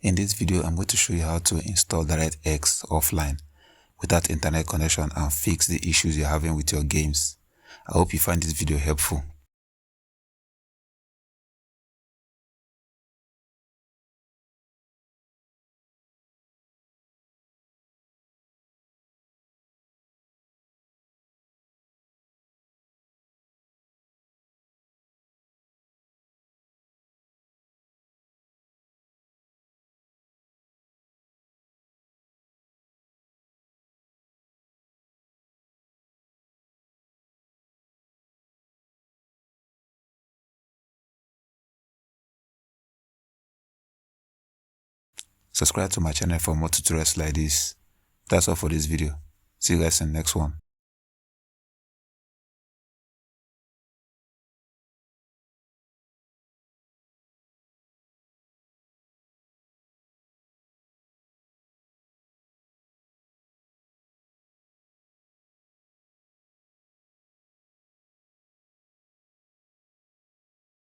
In this video, I'm going to show you how to install DirectX offline without internet connection and fix the issues you're having with your games. I hope you find this video helpful. Subscribe to my channel for more tutorials like this. That's all for this video. See you guys in the next one.